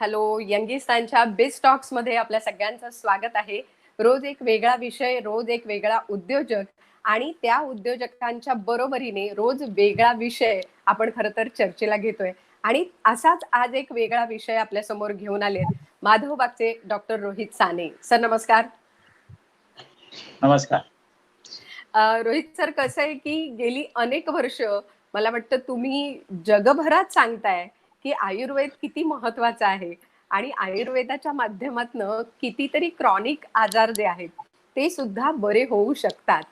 Hello, यंगिस्तानच्या best talks मध्ये आपल्या सगळ्यांचं स्वागत आहे. रोज एक वेगळा विषय, रोज एक वेगळा उद्योजक आणि त्या उद्योजकांच्या बरोबरीने रोज वेगळा विषय आपण खरं तर चर्चेला घेतोय. आणि असाच आज एक वेगळा विषय आपल्या समोर घेऊन आलेत माधवबागचे डॉक्टर रोहित साने. सर नमस्कार. नमस्कार. रोहित सर, कसं आहे की गेली अनेक वर्ष मला वाटतं तुम्ही जगभरात सांगताय की आयुर्वेद किती महत्वाचा आहे आणि आयुर्वेदाच्या माध्यमातनं कितीतरी क्रॉनिक आजार जे आहेत ते सुद्धा बरे होऊ शकतात.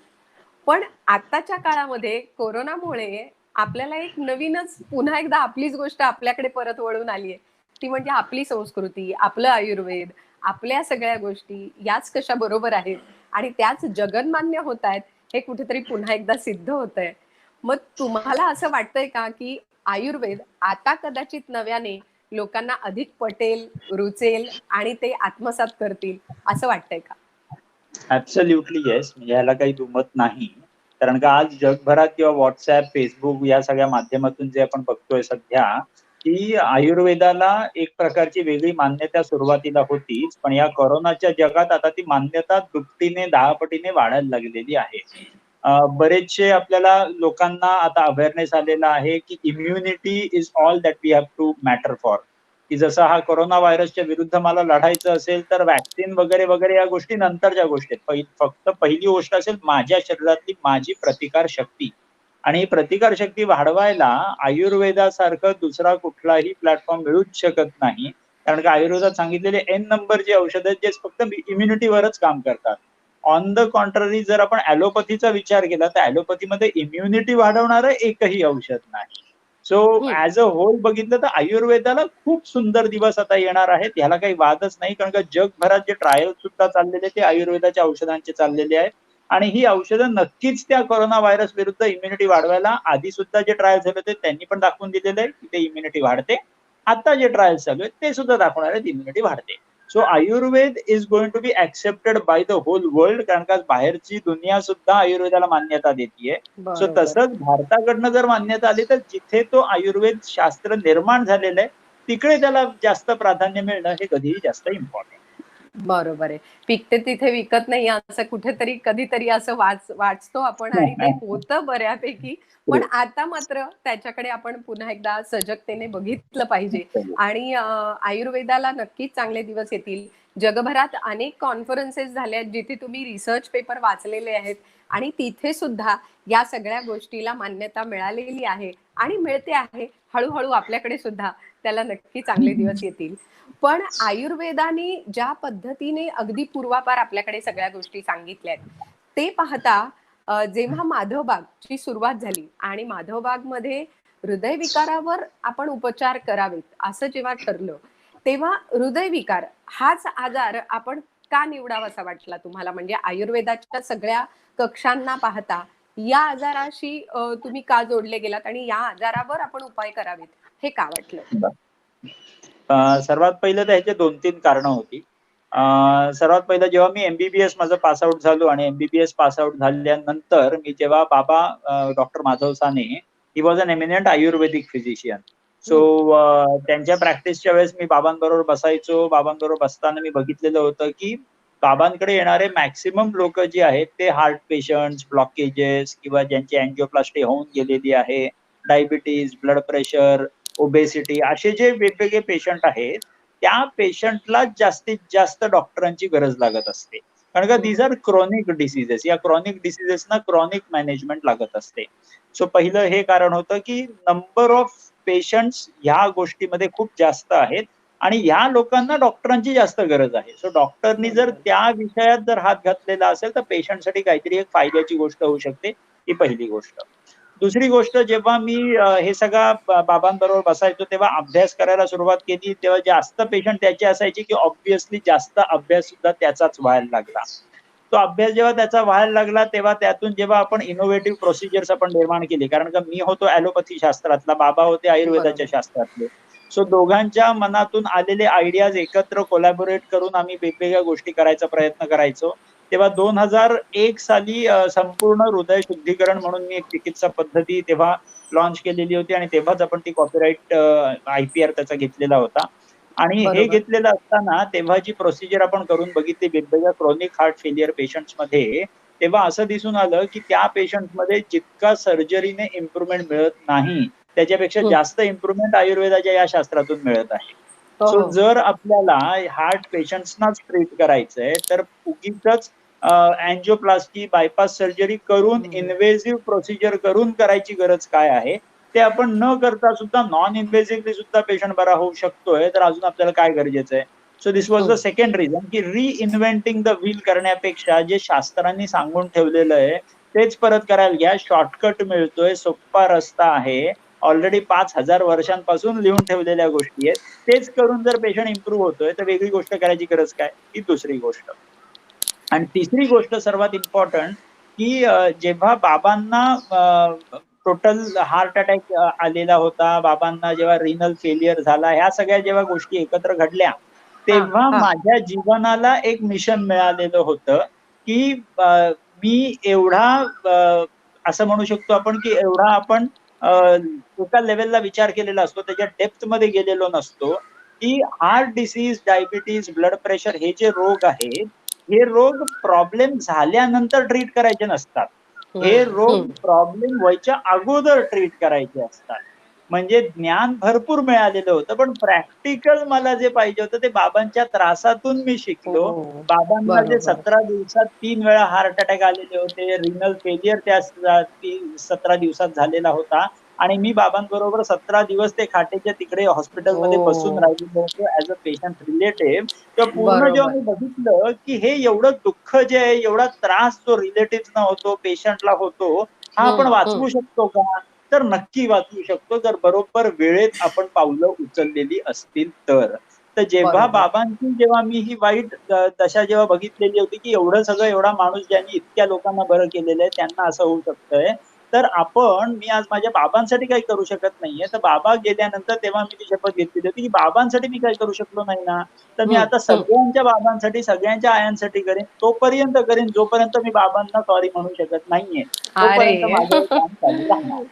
पण आताच्या काळामध्ये कोरोनामुळे आपल्याला एक नवीनच पुन्हा एकदा आपलीच गोष्ट आपल्याकडे परत वळून आली आहे. ती म्हणजे आपली संस्कृती, आपलं आयुर्वेद, आपल्या सगळ्या गोष्टी याच कशा बरोबर आहेत आणि त्याच जगन्मान्य होत आहेत हे कुठेतरी पुन्हा एकदा सिद्ध होतंय. मग तुम्हाला असं वाटतंय का की आयुर्वेद आता कदाचित नव्याने लोकांना अधिक पटेल, रुचेल आणि ते आत्मसात करतील असं वाटतंय का? Absolutely yes. म्हणजे ह्याला काही दुमत नाही. कारण का आज जगभरात किंवा व्हॉट्सअप, फेसबुक या सगळ्या माध्यमातून जे आपण बघतोय सध्या, की आयुर्वेदाला एक प्रकारची वेगळी मान्यता सुरुवातीला होतीच, पण या कोरोनाच्या जगात आता ती मान्यता दुपटीने 10 पटीने वाढायला लागलेली आहे. बरेचसे आपल्याला लोकांना आता अवेअरनेस आलेला आहे की immunity is all that we have to matter for. की जसं हा कोरोना व्हायरसच्या विरुद्ध मला लढायचं असेल तर व्हॅक्सिन वगैरे वगैरे या गोष्टी नंतरच्या गोष्टी आहेत. फक्त पहिली गोष्ट असेल माझ्या शरीरातली माझी प्रतिकार शक्ती. आणि ही प्रतिकार शक्ती वाढवायला आयुर्वेदासारखं दुसरा कुठलाही प्लॅटफॉर्म मिळूच शकत नाही. कारण का आयुर्वेदात सांगितलेले एन नंबरची औषधं आहेत जे फक्त इम्युनिटीवरच काम करतात. ऑन द कॉन्ट्ररी जर आपण ॲलोपॅथीचा विचार केला तर ॲलोपॅथीमध्ये इम्युनिटी वाढवणारं एकही औषध नाही. सो ऍज अ होल बघितलं तर आयुर्वेदाला खूप सुंदर दिवस आता येणार आहेत. ह्याला काही वादच नाही. कारण का जगभरात जे ट्रायल सुद्धा चाललेले ते आयुर्वेदाच्या औषधांचे चाललेले आहेत. आणि ही औषधं नक्कीच त्या कोरोना व्हायरस विरुद्ध इम्युनिटी वाढवायला आधी सुद्धा जे ट्रायल झाले होते त्यांनी पण दाखवून दिलेलं आहे की ते इम्युनिटी वाढते. आता जे ट्रायल चालू आहेत ते सुद्धा दाखवणार आहेत इम्युनिटी वाढते. So Ayurveda is going to be accepted by the whole world. कारण का बाहेरची दुनिया सुद्धा आयुर्वेदाला मान्यता देतीये. सो बरोबर. तसंच भारताकडनं जर मान्यता आली तर जिथे तो आयुर्वेद शास्त्र निर्माण झालेलं आहे तिकडे त्याला जास्त प्राधान्य मिळणं हे कधीही जास्त इम्पॉर्टंट. बरोबर आहे. पिकते तिथे विकत नाही असं कुठेतरी कधीतरी असं वाचतो आपण आणि ते होतं बऱ्यापैकी. पण आता मात्र त्याच्याकडे आपण पुन्हा एकदा सजगतेने बघितलं पाहिजे आणि आयुर्वेदाला नक्कीच चांगले दिवस येतील. जगभरात अनेक कॉन्फरन्सेस झाल्या जिथे तुम्ही रिसर्च पेपर वाचलेले आहेत आणि तिथे सुद्धा या सगळ्या गोष्टीला मान्यता मिळालेली आहे आणि मिळते आहे. हळूहळू आपल्याकडे सुद्धा त्याला नक्की चांगले दिवस येतील. पण आयुर्वेदाने ज्या पद्धतीने अगदी पूर्वापार आपल्याकडे सगळ्या गोष्टी सांगितल्या आहेत ते पाहता जेव्हा माधवबागची सुरुवात झाली आणि माधवबागमध्ये हृदयविकारावर आपण उपचार करावेत असं जेव्हा ठरलं तेव्हा हृदयविकार हाच आजार आपण का निवडावासा वाटला तुम्हाला? म्हणजे आयुर्वेदाच्या सगळ्या कक्षांना पाहता या आजाराशी तुम्ही का जोडले गेलात आणि या आजारावर आपण उपाय करावेत हे का वाटलं? सर्वात पहिलं तर ह्याचे 2-3 कारणं होती. सर्वात पहिलं जेव्हा मी एमबीबीएस माझं पास आउट झालो आणि एमबीबीएस पास आउट झाल्यानंतर मी जेव्हा बाबा doctor Madhav Sane he was an eminent ayurvedic physician. So त्यांच्या प्रॅक्टिसच्या वेळेस मी बाबांबरोबर बसायचो. बाबांबरोबर बसताना मी बघितलेलं होतं की बाबांकडे येणारे मॅक्सिमम लोक जे आहेत ते हार्ट पेशंट्स, ब्लॉकेजेस किंवा ज्यांची अँजिओप्लास्टी होऊन गेलेली आहे, डायबिटीज, ब्लड प्रेशर, ओबेसिटी असे जे वेगवेगळे पेशंट आहेत त्या पेशंटला जास्तीत जास्त डॉक्टरांची गरज लागत असते. कारण का दीज आर क्रॉनिक डिसिजेस. या क्रॉनिक डिसिजेसना क्रॉनिक मॅनेजमेंट लागत असते. सो पहिलं हे कारण होतं की नंबर ऑफ पेशंट्स ह्या गोष्टीमध्ये खूप जास्त आहेत आणि ह्या लोकांना डॉक्टरांची जास्त गरज आहे. सो डॉक्टरनी जर त्या विषयात जर हात घातलेला असेल तर पेशंटसाठी काहीतरी एक फायद्याची गोष्ट होऊ शकते. ही पहिली गोष्ट. दुसरी गोष्ट जेव्हा मी हे सगळं बाबांबरोबर बसायचो तेव्हा अभ्यास करायला सुरुवात केली तेव्हा जास्त पेशंट त्याचे असायचे की ऑब्व्हियसली जास्त अभ्यास सुद्धा त्याचाच व्हायला लागला. तो अभ्यास जेव्हा त्याचा व्हायला लागला तेव्हा त्यातून जेव्हा आपण इनोव्हेटिव्ह प्रोसिजर्स आपण निर्माण केली. कारण का मी होतो ॲलोपॅथी शास्त्रातला, बाबा होते आयुर्वेदाच्या शास्त्रातले. सो दोघांच्या मनातून आलेले आयडियाज एकत्र कोलॅबोरेट करून आम्ही वेगवेगळ्या गोष्टी करायचा प्रयत्न करायचो. तेव्हा 2001 साली संपूर्ण हृदय शुद्धीकरण म्हणून मी एक चिकित्सा पद्धती तेव्हा लॉन्च केलेली होती आणि तेव्हाच आपण ती कॉपीराईट IPR त्याचा घेतलेला होता. आणि हे बरोबर. घेतलेलं असताना तेव्हा जी प्रोसिजर आपण करून बघितली वेगवेगळ्या क्रोनिक हार्ट फेलियर पेशंट्स मध्ये, तेव्हा असं दिसून आलं की त्या पेशंटमध्ये जितका सर्जरीने इम्प्रुव्हमेंट मिळत नाही, त्याच्यापेक्षा हं. जास्त इम्प्रुव्हमेंट आयुर्वेदाच्या या शास्त्रातून मिळत आहे. हो, सो हो. जर आपल्याला हार्ट पेशंट्सनाच ट्रीट करायचंय तर उगीचच अँजिओप्लास्टी, बायपास सर्जरी करून हं. इन्व्हेसिव्ह प्रोसिजर करून करायची गरज काय आहे? ते आपण न करता सुद्धा नॉन इन्व्हेसिव्हली सुद्धा पेशंट बरा होऊ शकतोय, तर अजून आपल्याला काय गरजेचं आहे? सो दिस वॉज द हं. सेकंड रिझन की रिइन्व्हेंटिंग द व्हील करण्यापेक्षा जे शास्त्रांनी सांगून ठेवलेलं आहे तेच परत करायला घ्या. शॉर्टकट मिळतोय, सोप्पा रस्ता आहे. ऑलरेडी 5,000 वर्षांपासून लिहून ठेवलेल्या गोष्टी आहेत. तेच करून जर पेशंट इम्प्रूव्ह होतोय, तर वेगळी गोष्ट करायची गरज काय? ही दुसरी गोष्ट. आणि तिसरी गोष्ट सर्वात इम्पॉर्टंट की जेव्हा बाबांना टोटल हार्ट अटॅक आलेला होता, बाबांना जेव्हा रिनल फेलियर झाला, ह्या सगळ्या जेव्हा गोष्टी एकत्र घडल्या, हां, तेव्हा हां. माझ्या जीवनाला एक मिशन मिळालेलं होतं की मी एवढा असं म्हणू शकतो आपण की एवढा आपण एका लेवलला विचार केलेला असतो, त्याच्या डेप्थ मध्ये गेलेलो नसतो की heart disease, diabetes, blood pressure हे जे रोग आहेत, हे रोग प्रॉब्लेम झाल्यानंतर ट्रीट करायचे नसतात. हे हं, रोग हं. प्रॉब्लेम व्हायच्या अगोदर ट्रीट करायचे असतात. म्हणजे ज्ञान भरपूर मिळालेलं होतं, पण प्रॅक्टिकल मला जे पाहिजे होतं ते बाबांच्या त्रासातून मी शिकलो. हो. बाबांना जे बरोबर. 17 दिवसात 3 वेळा हार्ट अटॅक आलेले होते, रिनल फेलियर त्या 17 दिवसात झालेला होता आणि मी बाबांबरोबर 17 दिवस ते खाटेच्या तिकडे हॉस्पिटलमध्ये बसून हो. राहिलेलो होतो ॲज अ पेशंट रिलेटिव्ह. तेव्हा पूर्ण जेव्हा बरोबर. मी बघितलं की हे एवढं दुःख जे आहे, एवढा त्रास जो रिलेटिव्हजना होतो, पेशंटला होतो, हा आपण हं, हं. वाचवू शकतो का? तर नक्की वाचवू शकतो, जर बरोबर वेळेत आपण पावलं उचललेली असतील तर. तर जेव्हा बरोबर. बाबांची जेव्हा मी ही वाईट दशा जेव्हा बघितलेली होती, की एवढं सगळं एवढा माणूस ज्यांनी इतक्या लोकांना बरं केलेलं आहे, त्यांना असं होऊ शकतंय. तर मी आज माझ्या बाबांसाठी काही करू शकत नाहीये. तर बाबा गेल्यानंतर तेव्हा मी ती शपथ घेतलेली होती, की बाबांसाठी मी काही करू शकलो नाही ना, तर मी हं, आता हं. सगळ्यांच्या बाबांसाठी, सगळ्यांच्या आयांसाठी करेन. तोपर्यंत करेन जोपर्यंत मी बाबांना सॉरी म्हणू शकत नाहीये. तोपर्यंत अरे! माझं हे काम चालू राहणार.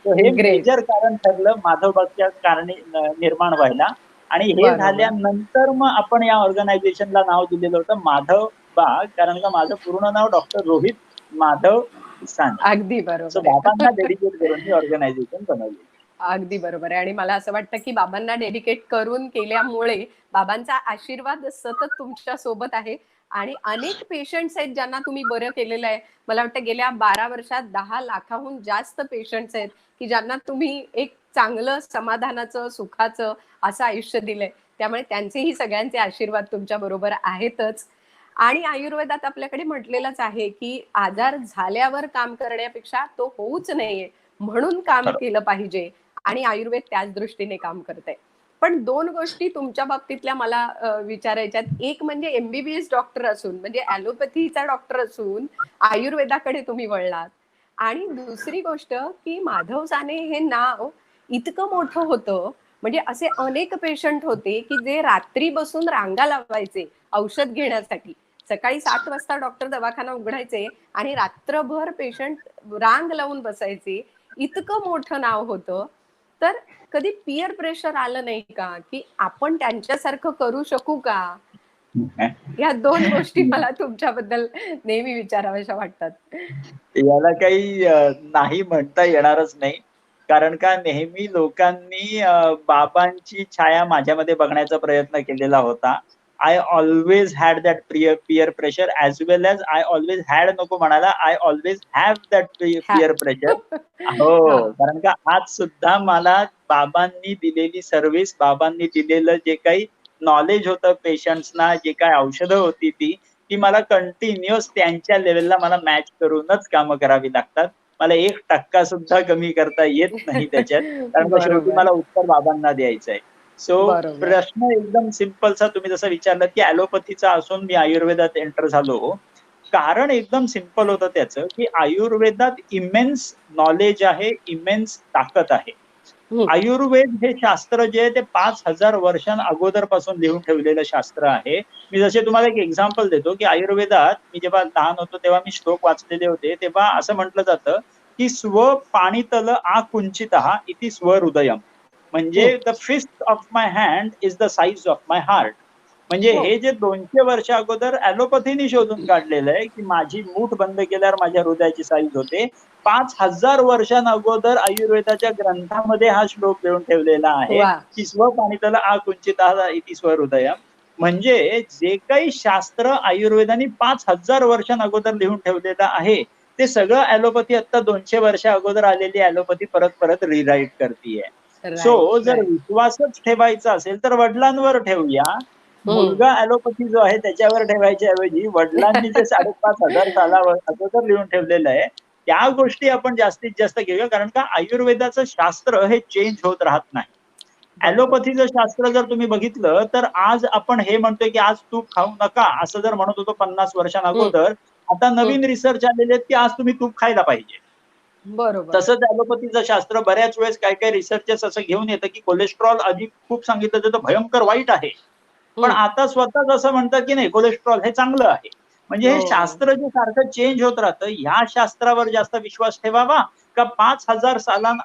तर हे ग्रेट. मेजर कारण ठरलं माधवबागच्या कारणे निर्माण व्हायला आणि हे बरोबर. झाल्यानंतर मग आपण या ऑर्गनायझेशनला नाव दिलेलं होतं माधव बाग. कारण का माझं पूर्ण नाव डॉक्टर रोहित माधव साने. अगदी सो बरोबर बाबांना आहे. डेडिकेट करून ही ऑर्गनायझेशन बनवली. अगदी बरोबर आहे आणि मला असं वाटतं, की बाबांना डेडिकेट करून केल्यामुळे बाबांचा आशीर्वाद सतत तुमच्या सोबत आहे आणि अनेक पेशंट्स आहेत ज्यांना तुम्ही बरं केलेलं आहे. मला वाटतं गेल्या 12 वर्षात 10 लाखाहून जास्त पेशंट्स आहेत, की ज्यांना तुम्ही एक चांगलं समाधानाचं, सुखाचं असं आयुष्य दिलंय. त्यामुळे त्यांचेही सगळ्यांचे आशीर्वाद तुमच्या बरोबर आहेतच. आणि आयुर्वेदात आपल्याकडे म्हटलेलंच आहे, की आजार झाल्यावर काम करण्यापेक्षा तो होऊच नये म्हणून काम बरोबर. केलं पाहिजे. आणि आयुर्वेद त्याच दृष्टीने काम करतंय. पण 2 गोष्टी तुमच्या बाबतीतल्या मला विचारायच्यात. एक म्हणजे एम-बी-बी-एस डॉक्टर असून म्हणजे ॲलोपॅथीचा डॉक्टर असून आयुर्वेदाकडे तुम्ही वळलात. आणि दुसरी गोष्ट की माधव साने हे नाव इतकं मोठं होतं, म्हणजे असे अनेक पेशंट होते की जे रात्री बसून रांगा लावायचे औषध घेण्यासाठी. सकाळी 7 वाजता डॉक्टर दवाखाना उघडायचे आणि रात्रभर पेशंट रांग लावून बसायचे. इतकं मोठं नाव होतं. तर कधी पीअर प्रेशर आलं नाही का, की आपण त्यांच्यासारखं करू शकू का? ह्या 2 गोष्टी मला तुमच्याबद्दल नेहमी विचाराव्याशा वाटतात. याला काही नाही म्हणता येणारच नाही. कारण का नेहमी लोकांनी बाबांची छाया माझ्यामध्ये बघण्याचा प्रयत्न केलेला होता. I always had that peer pressure as well as I always had नको म्हणायला, आय ऑल्वेज हॅव दॅट ह्या पीअर प्रेशर. हो, हां. कारण का आज सुद्धा मला बाबांनी दिलेली सर्व्हिस, बाबांनी दिलेलं जे काही नॉलेज होतं पेशंट्सना, जे काही औषधं होती ती मला कंटिन्युअस त्यांच्या लेव्हलला मला मॅच करूनच कामं करावी लागतात. मला 1% सुद्धा कमी करता येत नाही त्याच्यात. कारण का शेवटी बरोबर, मला उत्तर बाबांना द्यायचं आहे. सो बरोबर. प्रश्न एकदम सिंपलचा तुम्ही जसं विचारलात, की ॲलोपॅथीचा असून मी आयुर्वेदात एंटर झालो. कारण एकदम सिंपल होतं त्याचं, की आयुर्वेदात इमेन्स नॉलेज आहे, इमेन्स ताकद आहे. हं. आयुर्वेद हे शास्त्र जे आहे ते 5,000 अगोदरपासून लिहून ठेवलेलं शास्त्र आहे. मी जसे तुम्हाला एक एक्झाम्पल देतो, की आयुर्वेदात मी जेव्हा लहान होतो तेव्हा मी श्लोक वाचलेले होते. तेव्हा असं म्हटलं जातं, की "स्व पाणितल आकुंचितः इति स्वहृदयम्." म्हणजे the fist of my hand is the size of my heart. म्हणजे हो. हे जे 200 वर्ष अगोदर ॲलोपॅथीने शोधून काढलेलं आहे की माझी मूठ बंद केल्यावर माझ्या हृदयाची साईज होते, 5000 वर्षांअगोदर आयुर्वेदाच्या ग्रंथामध्ये हा श्लोक लिहून ठेवलेला आहे वा. की स्वपाणितल आकुंचितः इति स्वहृदयम्. म्हणजे जे काही शास्त्र आयुर्वेदाने 5000 वर्षांअगोदर लिहून ठेवलेलं आहे ते सगळं ॲलोपॅथी आता 200 वर्ष अगोदर आलेली ॲलोपॅथी परत परत रिराईट करतीये. राईट, सो जर राईट. विश्वासच ठेवायचा असेल तर वडिलांवर ठेवूया. मुलगा ॲलोपॅथी जो आहे त्याच्यावर ठेवायच्या ऐवजी वडिलांनी जे 5,500 अगोदर लिहून ठेवलेलं आहे त्या गोष्टी आपण जास्तीत जास्त घेऊया. कारण का आयुर्वेदाचं शास्त्र हे चेंज होत राहत नाही. ॲलोपॅथीचं शास्त्र जर तुम्ही बघितलं तर आज आपण हे म्हणतोय की आज तूप खाऊ नका असं जर म्हणत होतो 50 वर्षांअगोदर, आता नवीन रिसर्च आलेले आहेत की आज तुम्ही तूप खायला पाहिजे. बरोबर. तसंच ॲलोपॅथीचं शास्त्र बऱ्याच वेळेस काही रिसर्चेस असं घेऊन येतं की कोलेस्ट्रॉल आधी खूप सांगितलं जातं भयंकर वाईट आहे. पण आता स्वतःच असं म्हणतात की नाही कोलेस्ट्रॉल हे चांगलं आहे. म्हणजे हे हो. शास्त्र जे सारखं चेंज होत राहतं ह्या शास्त्रावर जास्त विश्वास ठेवावा का 5000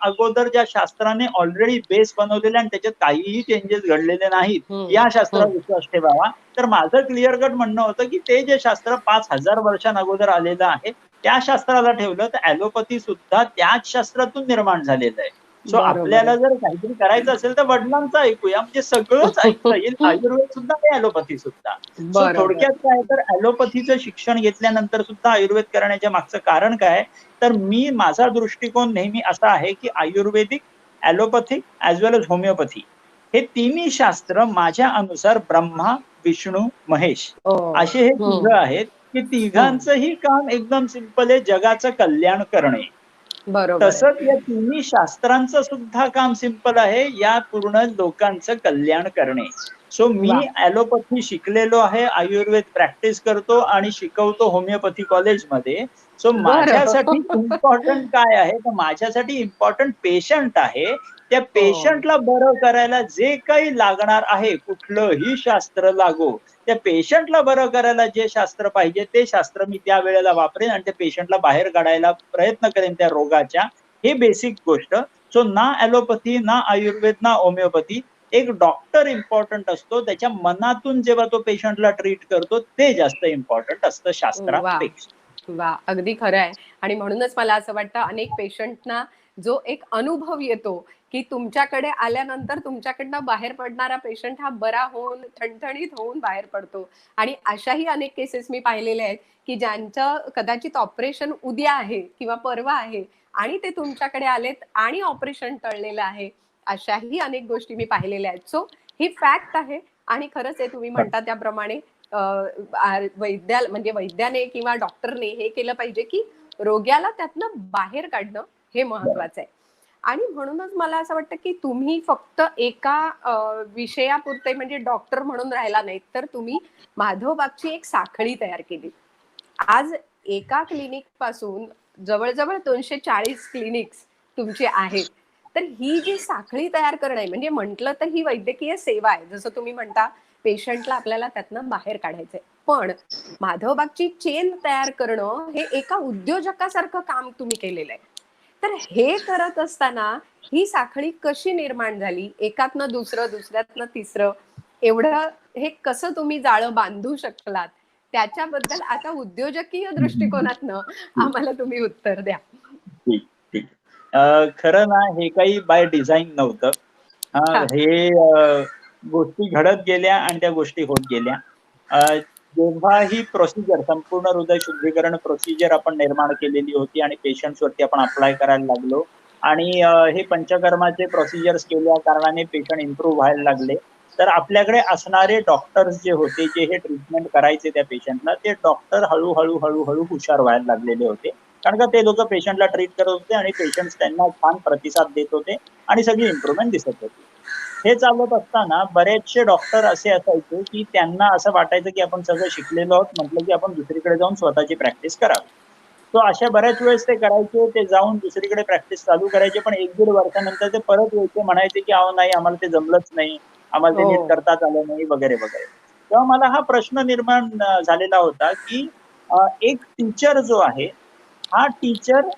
अगोदर ज्या शास्त्राने ऑलरेडी बेस बनवलेले आणि त्याच्यात काहीही चेंजेस घडलेले नाहीत या शास्त्रावर विश्वास ठेवावा. तर माझं क्लिअर कट म्हणणं होतं की ते जे शास्त्र 5000 वर्षांअगोदर आलेलं आहे त्या शास्त्राला ठेवलं तर ॲलोपॅथी सुद्धा त्याच शास्त्रातून निर्माण झालेलं आहे. सो बरोबर आपल्याला आहे. जर काहीतरी करायचं असेल तर वडिलांचं ऐकूया म्हणजे सगळंच ऐकता येईल आयुर्वेद सुद्धा आणि ॲलोपॅथी सुद्धा. सो बरोबर. थोडक्यात काय तर ॲलोपॅथीचं शिक्षण घेतल्यानंतर सुद्धा आयुर्वेद करण्याच्या मागचं कारण काय तर माझा दृष्टिकोन नेहमी असा आहे की आयुर्वेदिक, ॲलोपॅथिक ॲज वेल एज होमिओपॅथी हे तिन्ही शास्त्र माझ्या अनुसार ब्रह्मा, विष्णू, महेश असे हे तिघं आहेत की तिघांचंही काम एकदम सिंपल आहे जगाचं कल्याण करणे. बरोबर तसंच आहे. या तिन्ही शास्त्रांचं सुद्धा काम सिंपल आहे या पूर्ण लोकांचं कल्याण करणे. सो वा. मी ॲलोपॅथी शिकलेलो आहे, आयुर्वेद प्रॅक्टिस करतो आणि शिकवतो होमिओपॅथी कॉलेजमध्ये. सो बरं. माझ्यासाठी इम्पॉर्टंट काय आहे तर माझ्यासाठी इम्पॉर्टंट पेशंट आहे. त्या हो. पेशंटला बरं करायला जे काही लागणार आहे कुठलंही शास्त्र लागो त्या पेशंटला बरं करायला जे शास्त्र पाहिजे ते शास्त्र मी त्या वेळेला वापरेन आणि त्या पेशंटला बाहेर काढायला प्रयत्न करेन त्या रोगाच्या. हे बेसिक गोष्ट. सो ना ॲलोपॅथी ना आयुर्वेद ना होमिओपॅथी एक डॉक्टर इम्पॉर्टंट असतो त्याच्या मनातून जेव्हा तो पेशंटला ट्रीट करतो ते जास्त इम्पॉर्टंट असतं वा. शास्त्रापेक्षा. वा, अगदी खरं आहे. आणि म्हणूनच मला असं वाटतं अनेक पेशंटना जो एक अनुभव येतो की तुमच्याकडे आल्यानंतर तुमच्याकडनं बाहेर पडणारा पेशंट हा बरा होऊन ठणठणीत होऊन बाहेर पडतो. आणि अशाही अनेक केसेस मी पाहिलेल्या आहेत की ज्यांचं कदाचित ऑपरेशन उद्या आहे किंवा परवा आहे आणि ते तुमच्याकडे आलेत आणि ऑपरेशन टळलेलं आहे. अशाही अनेक गोष्टी मी पाहिलेल्या आहेत. सो ही फॅक्ट आहे आणि खरंच आहे तुम्ही म्हणता त्याप्रमाणे म्हणजे वैद्याने किंवा डॉक्टरने हे केलं पाहिजे की रोग्याला त्यातनं बाहेर काढणं हे महत्वाचं आहे. आणि म्हणूनच मला असं वाटतं की तुम्ही फक्त एका विषयापुरते म्हणजे डॉक्टर म्हणून राहिला नाहीत तर तुम्ही माधवबागची एक साखळी तयार केली. आज एका क्लिनिक पासून जवळजवळ 240 क्लिनिक्स तुमचे आहेत. तर ही जी साखळी तयार करणं आहे म्हणजे म्हटलं तर ही वैद्यकीय सेवा आहे. जसं तुम्ही म्हणता पेशंटला आपल्याला त्यातनं बाहेर काढायचंय. पण माधवबागची चेन तयार करणं हे एका उद्योजकासारखं काम तुम्ही केलेलं आहे. तर हे करत असताना ही साखळी कशी निर्माण झाली? एकातनं दुसरं, दुसऱ्यातनं तिसरं एवढं हे कसं तुम्ही जाळं बांधू शकलात? त्याच्याबद्दल आता उद्योजकीय दृष्टिकोनातनं आम्हाला तुम्ही उत्तर द्या. ठीक, ठीक. खरं ना हे काही बाय डिझाइन नव्हतं. हां. हे गोष्टी घडत गेल्या आणि त्या गोष्टी होत गेल्या. जेव्हा ही प्रोसिजर संपूर्ण हृदय शुद्धीकरण प्रोसिजर आपण निर्माण केलेली होती आणि पेशंट्स वरती आपण अप्लाय करायला लागलो आणि हे पंचकर्माचे प्रोसिजर्स केल्या कारणाने पेशंट इम्प्रूव्ह व्हायला लागले. तर आपल्याकडे असणारे डॉक्टर्स जे होते जे हे ट्रीटमेंट करायचे त्या पेशंटला ते डॉक्टर हळूहळू हुशार व्हायला लागलेले होते. कारण का ते लोक पेशंटला ट्रीट करत होते आणि पेशंट्स त्यांना छान प्रतिसाद देत होते आणि सगळी इम्प्रूव्हमेंट दिसत होती. हे चालत असताना बरेचसे डॉक्टर असे असायचे की त्यांना असं वाटायचं की आपण सगळं शिकलेलो आहोत म्हटलं की आपण दुसरीकडे जाऊन स्वतःची प्रॅक्टिस करावी. तो अशा बऱ्याच वेळेस ते करायचे ते जाऊन दुसरीकडे प्रॅक्टिस चालू करायचे पण 1-1.5 वर्षानंतर ते परत यायचे म्हणायचे की अहो नाही आम्हाला ते जमलंच नाही, आम्हाला ते नीट हो. करताच आलं नाही वगैरे वगैरे. तेव्हा मला हा प्रश्न निर्माण झालेला होता की एक टीचर जो आहे हा टीचर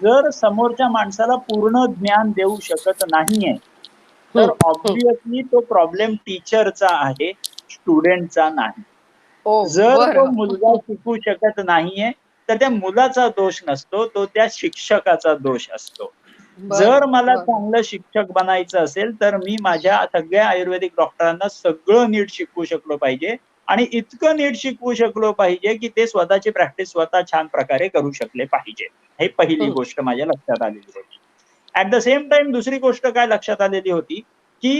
जर समोरच्या माणसाला पूर्ण ज्ञान देऊ शकत नाहीये तर हं. ऑब्विसली तो प्रॉब्लेम टीचरचा आहे, स्टुडंटचा नाही. ओ जर तो बरं. मुलगा शिकू शकत नाहीये तर त्या मुलाचा दोष नसतो, तो त्या शिक्षकाचा दोष असतो. जर बरं, मला बरं. चांगलं शिक्षक बनायचं असेल तर मी माझ्या सगळ्या आयुर्वेदिक डॉक्टरांना सगळं नीट शिकवू शकलो पाहिजे आणि इतकं नीट शिकवू शकलो पाहिजे की ते स्वतःची प्रॅक्टिस स्वतः छान प्रकारे करू शकले पाहिजे. हे पहिली हं. गोष्ट माझ्या लक्षात आलेली होती. ऍट द सेम टाइम दुसरी गोष्ट काय लक्षात आलेली होती की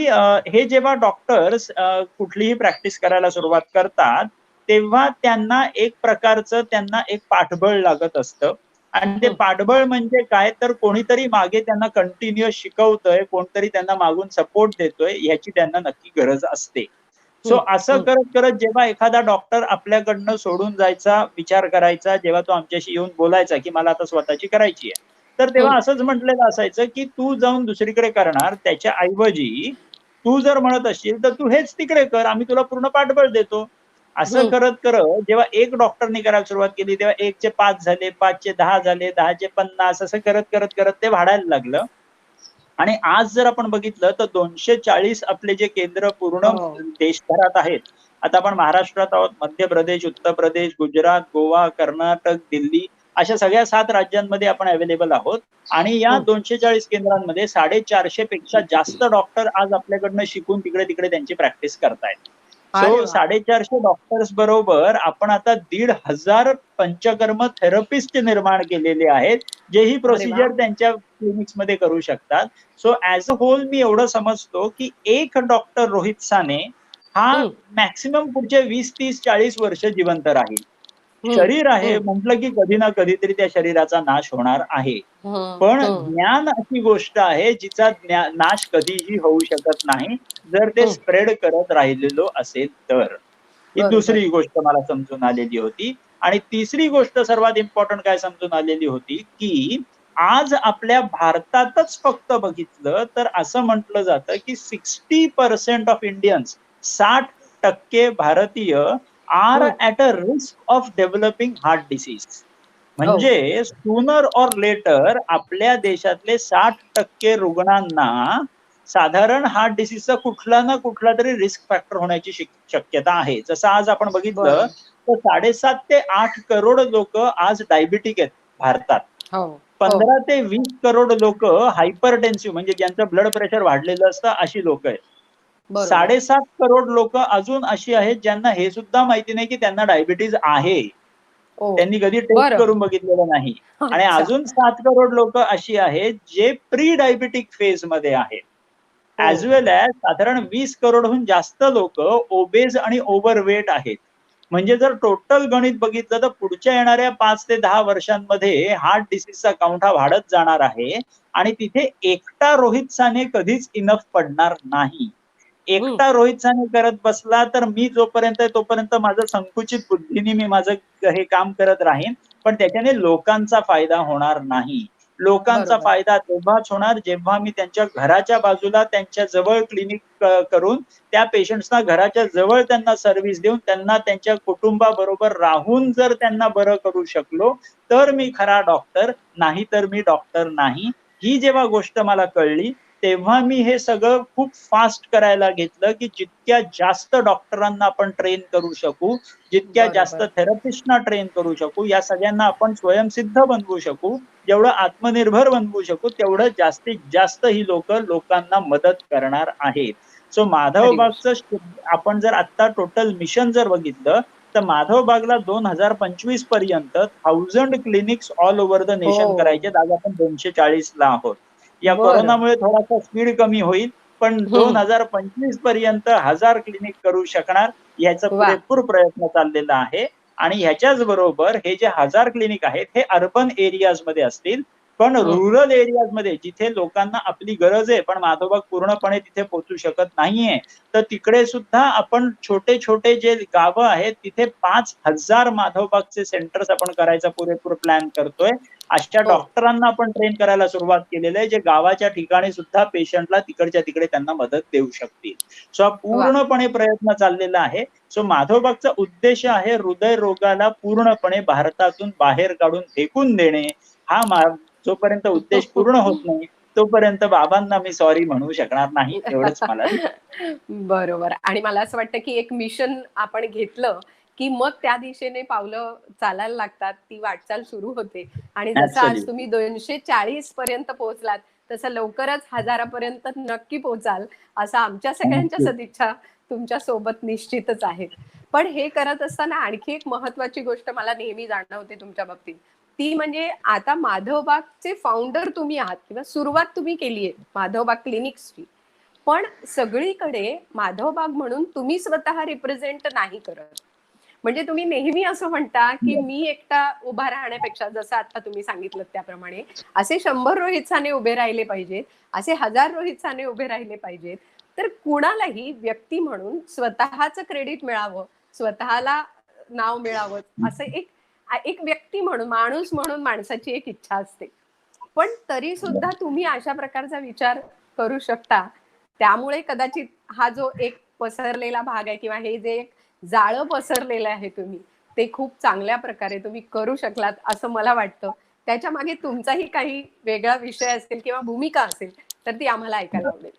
हे जेव्हा डॉक्टर्स कुठलीही प्रॅक्टिस करायला सुरुवात करतात तेव्हा त्यांना एक प्रकारचं त्यांना एक पाठबळ लागत असतं आणि ते हं. पाठबळ म्हणजे काय तर कोणीतरी मागे त्यांना कंटिन्युअस शिकवतोय, कोणतरी त्यांना मागून सपोर्ट देतोय ह्याची त्यांना नक्की गरज असते. सो हं. असं हं. करत करत जेव्हा एखादा डॉक्टर आपल्याकडनं सोडून जायचा विचार करायचा, जेव्हा तो आमच्याशी येऊन बोलायचा की मला आता स्वतःची करायची आहे, तर तेव्हा हं. असंच म्हटलेलं असायचं की तू जाऊन दुसरीकडे करणार त्याच्या ऐवजी तू जर म्हणत असशील तर तू हेच तिकडे कर, आम्ही तुला पूर्ण पाठबळ देतो. असं हं. करत करत जेव्हा एक डॉक्टरनी करायला सुरुवात केली तेव्हा 1चे 5 झाले, 5चे 10 झाले, 10चे 50 असं करत करत करत ते वाढायला लागलं. आणि आज जर आपण बघितलं तर 240 आपले जे केंद्र पूर्ण हो. देशभरात आहेत. आता आपण महाराष्ट्रात आहोत, मध्य प्रदेश, उत्तर प्रदेश, गुजरात, गोवा, कर्नाटक, दिल्ली अशा सगळ्या 7 राज्यांमध्ये आपण अवेलेबल आहोत आणि या हं. 240 केंद्रांमध्ये 450 पेक्षा जास्त डॉक्टर आज आपल्याकडनं शिकून तिकडे-तिकडे त्यांची प्रॅक्टिस करतायत. सो अरे वाह! 450 डॉक्टर्स बरोबर आपण आता 1,500 पंचकर्म थेरपिस्ट निर्माण केलेले आहेत, जे ही अरे वाह! प्रोसिजर त्यांच्या क्लिनिक्समध्ये करू शकतात. सो ॲज अ होल मी एवढं समजतो, की एक डॉक्टर रोहित साने हा हं. मॅक्सिमम पुढचे 20, 30, 40 वर्ष जिवंत राहील. हं. शरीर आहे हं. म्हटलं, की कधी ना कधीतरी त्या शरीराचा नाश होणार आहे. हं. पण हं. ज्ञान अशी गोष्ट आहे, जिचा नाश कधीही होऊ शकत नाही, जर ते हं. स्प्रेड करत राहिलेलो असेल तर. ही बरोबर. दुसरी गोष्ट मला समजून आलेली होती. आणि तिसरी गोष्ट सर्वात इम्पोर्टंट काय समजून आलेली होती, की आज आपल्या भारतातच फक्त बघितलं तर असं म्हटलं जातं, की 60% ऑफ इंडियन्स 60% भारतीय आर हं. At a risk of developing heart disease. हो. म्हणजे सूनर ऑर लेटर आपल्या देशातले 60% रुग्णांना साधारण हार्ट डिसीजचा कुठला ना कुठला तरी रिस्क फॅक्टर होण्याची शक्यता आहे. जसं आज आपण बघितलं बरं. तर 7.5 ते 8 करोड लोक आज डायबिटिक आहेत भारतात. हो. हो. 15 ते 20 करोड लोक हायपरटेन्सिव्ह म्हणजे ज्यांचं ब्लड प्रेशर वाढलेलं असतं अशी लोक आहेत. बरोबर. 7.5 करोड लोक अजून अशी आहेत ज्यांना हे सुद्धा माहिती नाही की त्यांना डायबिटीज आहे. ओ. त्यांनी कधी टेस्ट बरं. करून बघितलेलं नाही. आणि अच्छा. अजून 7 करोड लोक अशी आहेत जे प्री डायबिटिक फेजमध्ये आहेत. हो. ॲज वेल ॲज साधारण 20 करोडहून जास्त लोक ओबेज आणि ओव्हरवेट आहेत. म्हणजे जर टोटल गणित बघितलं तर पुढच्या येणाऱ्या 5 ते 10 वर्षांमध्ये हार्ट डिसीजचा काउंट हा वाढत जाणार आहे आणि तिथे एकटा रोहित साने कधीच इनफ पडणार नाही. हं. एकटा रोहित साने करत बसला तर मी जोपर्यंत आहे तोपर्यंत माझं संकुचित बुद्धीने मी माझं हे काम करत राहीन. पण त्याच्याने लोकांचा फायदा होणार नाही. लोकांचा बरोबर. फायदा तेव्हाच होणार जेव्हा मी त्यांच्या घराच्या बाजूला त्यांच्या जवळ क्लिनिक करून त्या पेशंट्सना घराच्या जवळ त्यांना सर्व्हिस देऊन त्यांना त्यांच्या कुटुंबाबरोबर राहून जर त्यांना बरं करू शकलो, तर मी खरा डॉक्टर, नाही तर मी डॉक्टर नाही. ही जेव्हा गोष्ट मला कळली, तेव्हा मी हे सगळं खूप फास्ट करायला घेतलं, की जितक्या जास्त डॉक्टरांना आपण ट्रेन करू शकू, जितक्या जास्त बरोबर. थेरपिस्टना ट्रेन करू शकू, या सगळ्यांना आपण स्वयंसिद्ध बनवू शकू, जेवढं आत्मनिर्भर बनवू शकू, तेवढं जास्तीत जास्त ही लोकं लोकांना मदत करणार आहेत. सो खरी गोष्ट. माधवबागचं आपण जर आत्ता टोटल मिशन जर बघितलं, तर माधवबागला 2025 पर्यंत 1000 clinics all over the nation करायचे. हो. आज आपण 240 ला आहोत. या बरं. कोरोनामुळे थोडासा स्पीड कमी होईल, पण हं. 2025 पर्यंत 1000 क्लिनिक करू शकणार याचा वाह! पुरेपूर प्रयत्न चाललेला आहे. आणि ह्याच्याच बरोबर हे जे 1000 क्लिनिक आहेत हे अर्बन एरियाजमध्ये असतील. पण हं. रुरल एरियाजमध्ये जिथे लोकांना आपली गरज आहे, पण माधवबाग पूर्णपणे तिथे पोहोचू शकत नाहीये, तर तिकडे सुद्धा आपण छोटे-छोटे जे गावं आहेत, तिथे 5,000 माधवबागचे सेंटर्स आपण करायचा पुरेपूर प्लॅन करतोय. अशा हो. डॉक्टरांना आपण ट्रेन करायला सुरुवात केलेली आहे, जे गावाच्या ठिकाणी सुद्धा पेशंटला तिकडच्या तिकडे त्यांना मदत देऊ शकतील. सो हा वाह! पूर्णपणे प्रयत्न चाललेला आहे. सो माधवबागचा उद्देश आहे हृदयरोगाला पूर्णपणे भारतातून बाहेर काढून फेकून देणे. हा जोपर्यंत उद्देश पूर्ण होत नाही, तोपर्यंत बाबांना मी सॉरी म्हणू शकणार नाही, एवढंच मला बरोबर. आणि मला असं वाटतं की एक मिशन आपण घेतलं की मग त्या दिशेने पावलं चालायला लागतात, ती वाटचाल सुरू होते. आणि जसं आज तुम्ही ऍब्सोल्युटली. 240 पर्यंत पोहोचलात, तसं लवकरच 1000 नक्की पोहोचाल, असं आमच्या सगळ्यांच्या थँक्यू. सदिच्छा तुमच्या सोबत निश्चितच आहेत. पण हे करत असताना आणखी एक महत्त्वाची गोष्ट मला नेहमी जाणवते तुमच्या बाबतीत, ती म्हणजे आता माधवबागचे फाउंडर तुम्ही आहात किंवा सुरुवात तुम्ही केली आहे माधवबाग क्लिनिक्सची. पण सगळीकडे माधवबाग म्हणून तुम्ही स्वतः रिप्रेझेंट नाही करत. म्हणजे तुम्ही नेहमी असं म्हणता की मी एकटा उभा राहण्यापेक्षा, जसं आता तुम्ही सांगितलं त्याप्रमाणे, असे 100 रोहित साने उभे राहिले पाहिजेत, असे 1000 रोहित साने उभे राहिले पाहिजेत. तर कुणालाही व्यक्ती म्हणून स्वतःचं क्रेडिट मिळावं, स्वतःला नाव मिळावं, असं एक एक व्यक्ती म्हणून, माणूस म्हणून माणसाची एक इच्छा असते. पण तरी सुद्धा तुम्ही अशा प्रकारचा विचार करू शकता. त्यामुळे कदाचित हा जो एक पसरलेला भाग आहे किंवा हे जे एक जाळं पसरलेलं आहे तुम्ही, ते खूप चांगल्या प्रकारे तुम्ही करू शकलात असं मला वाटतं. त्याच्या मागे तुमचाही काही वेगळा विषय असेल किंवा भूमिका असेल, तर ती आम्हाला ऐकायला आवडेल.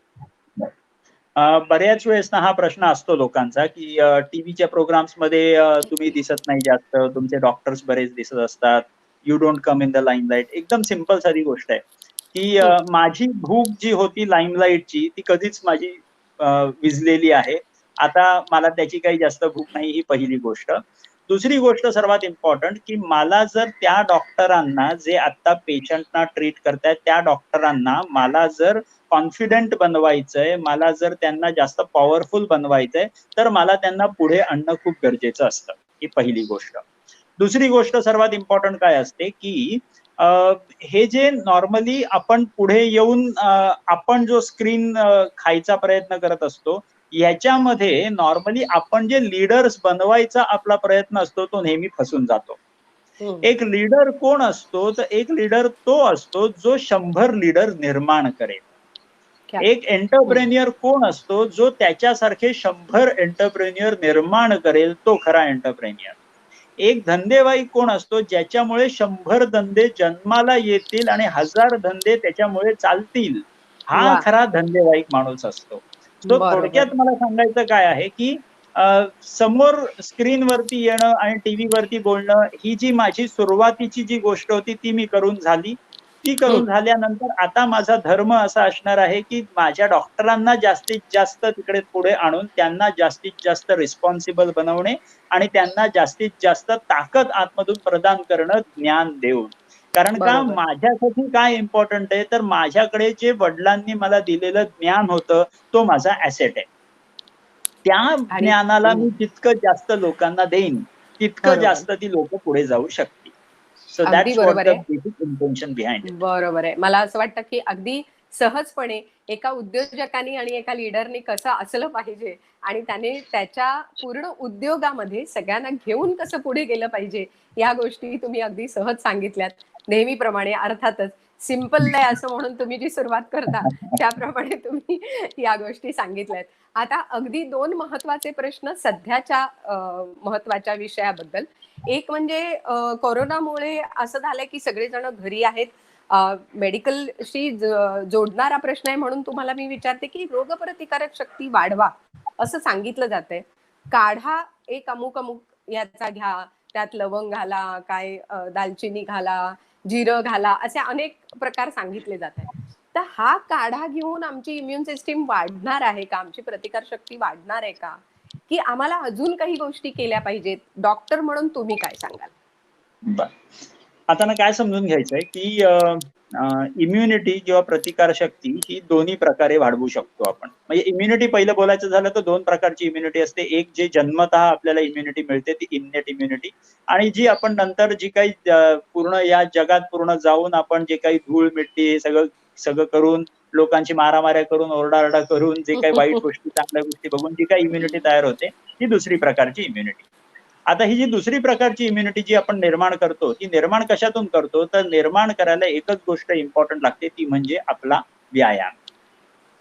बऱ्याच वेळेस ना हा प्रश्न असतो लोकांचा, की टीव्हीच्या प्रोग्राम्स मध्ये तुम्ही दिसत नाही जास्त, तुमचे डॉक्टर्स बरेच दिसत असतात, you don't come in the limelight. एकदम सिंपल साधी गोष्ट आहे, की हं. माझी भूक जी होती लाईमलाईटची ती कधीच माझी विझलेली आहे. आता मला त्याची काही जास्त भूक नाही, ही पहिली गोष्ट. दुसरी गोष्ट सर्वात इम्पॉर्टंट, की मला जर त्या डॉक्टरांना जे आता पेशंटना ट्रीट करतायत त्या डॉक्टरांना मला जर कॉन्फिडंट बनवायचंय, मला जर त्यांना जास्त पॉवरफुल बनवायचंय, तर मला त्यांना पुढे आणणं खूप गरजेचं असतं. ही पहिली गोष्ट. दुसरी गोष्ट सर्वात इम्पॉर्टंट काय असते, की हे जे नॉर्मली आपण पुढे येऊन आपण जो स्क्रीन खायचा प्रयत्न करत असतो, याच्यामध्ये नॉर्मली आपण जे लीडर्स बनवायचा आपला प्रयत्न असतो, तो नेहमी फसून जातो. हं. एक लीडर कोण असतो, तर एक लीडर तो असतो जो 100 लीडर निर्माण करेल. क्या एक हं. एंटरप्रेन्युअर कोण असतो, जो त्याच्यासारखे 100 एंटरप्रेन्युअर निर्माण करेल, तो खरा एंटरप्रेन्युअर. एक धंदेवाईक कोण असतो, ज्याच्यामुळे 100 धंदे जन्माला येतील आणि 1000 धंदे त्याच्यामुळे चालतील, हा वाह! खरा धंदेवाईक माणूस असतो. सो बरोबर. थोडक्यात मला सांगायचं काय आहे, की समोर स्क्रीनवरती येणं आणि टीव्हीवरती बोलणं, ही जी माझी सुरुवातीची जी गोष्ट होती ती मी करून झाली. ती हं. करून झाल्यानंतर आता माझा धर्म असा असणार आहे, की माझ्या डॉक्टरांना जास्तीत जास्त तिकडे पुढे आणून त्यांना जास्तीत जास्त रिस्पॉन्सिबल बनवणे आणि त्यांना जास्तीत जास्त ताकद आतमधून प्रदान करणं ज्ञान देऊन. कारण का बरोबर. माझ्यासाठी काय इम्पॉर्टंट आहे, तर माझ्याकडे जे वडिलांनी मला दिलेलं ज्ञान होतं, तो माझा ॲसेट आहे. त्या आणि ज्ञानाला हं. मी जितकं जास्त लोकांना देईन, तितकं बरोबर. जास्त ती लोकं पुढे जाऊ शकतील. सो अगदी दॅट्स व्हॉट बरोबर द आहे. Basic intention behind it. बरोबर आहे. मला असं वाटतं, की अगदी सहजपणे एका उद्योजकाने आणि एका लीडरनी कसं असलं पाहिजे आणि त्याने त्याच्या पूर्ण उद्योगामध्ये सगळ्यांना घेऊन कसं पुढे गेलं पाहिजे, या गोष्टी तुम्ही अगदी सहज सांगितल्यात. नेहमीप्रमाणे अर्थातच सिंपल आहे असं म्हणून तुम्ही जी सुरुवात करता, त्याप्रमाणे तुम्ही या गोष्टी सांगितल्यात. आता अगदी 2 महत्त्वाचे प्रश्न सध्याच्या महत्त्वाच्या विषयाबद्दल. एक म्हणजे कोरोनामुळे असं झालंय, की सगळेजण घरी आहेत. मेडिकलशी जोडणारा प्रश्न आहे म्हणून तुम्हाला मी विचारते, की रोगप्रतिकारक शक्ती वाढवा, असं सांगितलं जातंय. काढा एक अमुक-अमुक याचा घ्या, त्यात लवंग घाला, काय दालचिनी घाला, जिरं घाला, असे अनेक प्रकार सांगितले जात आहेत. तर हा काढा घेऊन आमची इम्युन सिस्टम वाढणार आहे का? आमची प्रतिकारशक्ती वाढणार आहे का? की आम्हाला अजून काही गोष्टी केल्या पाहिजेत? डॉक्टर म्हणून तुम्ही काय सांगाल? बरं. आता ना काय समजून घ्यायचंय, की इम्युनिटी किंवा प्रतिकारशक्ती ही दोन्ही प्रकारे वाढवू शकतो आपण. म्हणजे इम्युनिटी पहिलं बोलायचं झालं तर 2 प्रकारची इम्युनिटी असते. एक जे जन्मतः आपल्याला इम्युनिटी मिळते ती इन्नेट इम्युनिटी आणि जी आपण नंतर जी काही पूर्ण या जगात पूर्ण जाऊन आपण जे काही धूळ-मिट्टी हे सगळं सगळं करून, लोकांची मारामाऱ्या करून, ओरडा-आरडा करून, जे काही वाईट गोष्टी, चांगल्या गोष्टी बघून जी काही इम्युनिटी तयार होते, ही दुसरी प्रकारची इम्युनिटी. आता ही जी दुसरी प्रकारची इम्युनिटी जी आपण निर्माण करतो, ती निर्माण कशातून करतो? तर निर्माण करायला एकच गोष्ट इम्पॉर्टंट लागते, ती म्हणजे आपला व्यायाम.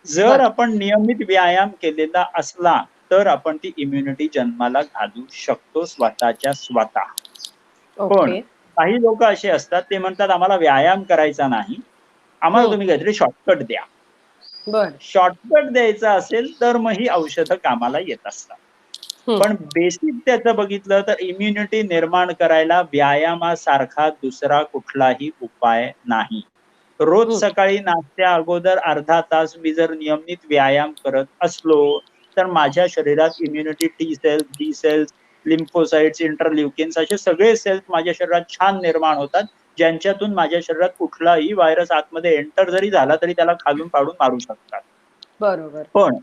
जर बरं. आपण नियमित व्यायाम केलेला असला, तर आपण ती इम्युनिटी जन्माला घालू शकतो स्वतःच्या स्वतः. पण ओके. काही लोकं असे असतात, ते म्हणतात आम्हाला व्यायाम करायचा नाही. आम्हाला तुम्ही काहीतरी शॉर्टकट द्या. बर. शॉर्टकट द्यायचा असेल तर मग ही औषधं कामाला येत असतात. पण बेसिक त्याचं बघितलं तर इम्युनिटी निर्माण करायला व्यायामासारखा दुसरा कुठलाही उपाय नाही. रोज सकाळी नाश्त्या अगोदर अर्धा तास मी जर नियमित व्यायाम करत असलो तर माझ्या शरीरात immunity T cells, B cells, lymphocytes, interleukins असे सगळे सेल्स माझ्या शरीरात छान निर्माण होतात, ज्यांच्यातून माझ्या शरीरात कुठलाही व्हायरस आतमध्ये एंटर जरी झाला तरी त्याला खालून पाडून मारू शकतात. बरोबर. पण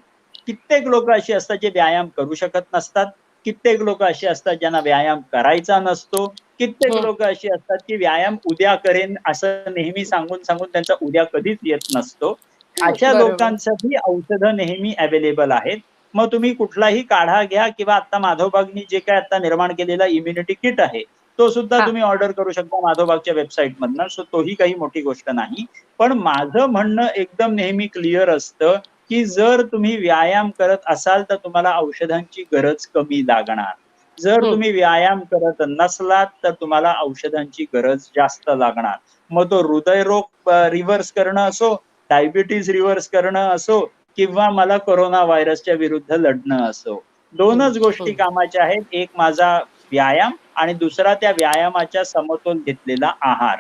कित्येक लोक अशी असतात जे व्यायाम करू शकत नसतात, कित्येक लोक अशी असतात ज्यांना व्यायाम करायचा नसतो, कित्येक लोक अशी असतात की व्यायाम उद्या करेन असं नेहमी सांगून सांगून त्यांचा उद्या कधीच येत नसतो. अशा बरोबर. लोकांसाठी औषधं नेहमी अवेलेबल आहेत. मग तुम्ही कुठलाही काढा घ्या किंवा आता माधवबागनी जे काय आता निर्माण केलेला इम्युनिटी किट आहे तो सुद्धा हा. तुम्ही ऑर्डर करू शकता माधवबागच्या वेबसाईट मधनं. सो तोही काही मोठी गोष्ट नाही. पण माझं म्हणणं एकदम नेहमी क्लिअर असतं की जर तुम्ही व्यायाम करत असाल तर तुम्हाला औषधांची गरज कमी लागणार. जर तुम्ही व्यायाम करत नसलात तर तुम्हाला औषधांची गरज जास्त लागणार. मग तो हृदयरोग रिव्हर्स करणं असो, डायबिटीज रिव्हर्स करणं असो किंवा मला कोरोना व्हायरसच्या विरुद्ध लढणं असो. दोनच गोष्टी कामाच्या आहेत. एक माझा व्यायाम आणि दुसरा त्या व्यायामाच्या समतोल घेतलेला आहार.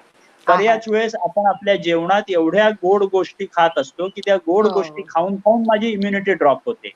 बऱ्याच वेळेस आपण आपल्या जेवणात एवढ्या गोड गोष्टी खात असतो की त्या गोड गोष्टी खाऊन खाऊन माझी इम्युनिटी ड्रॉप होते.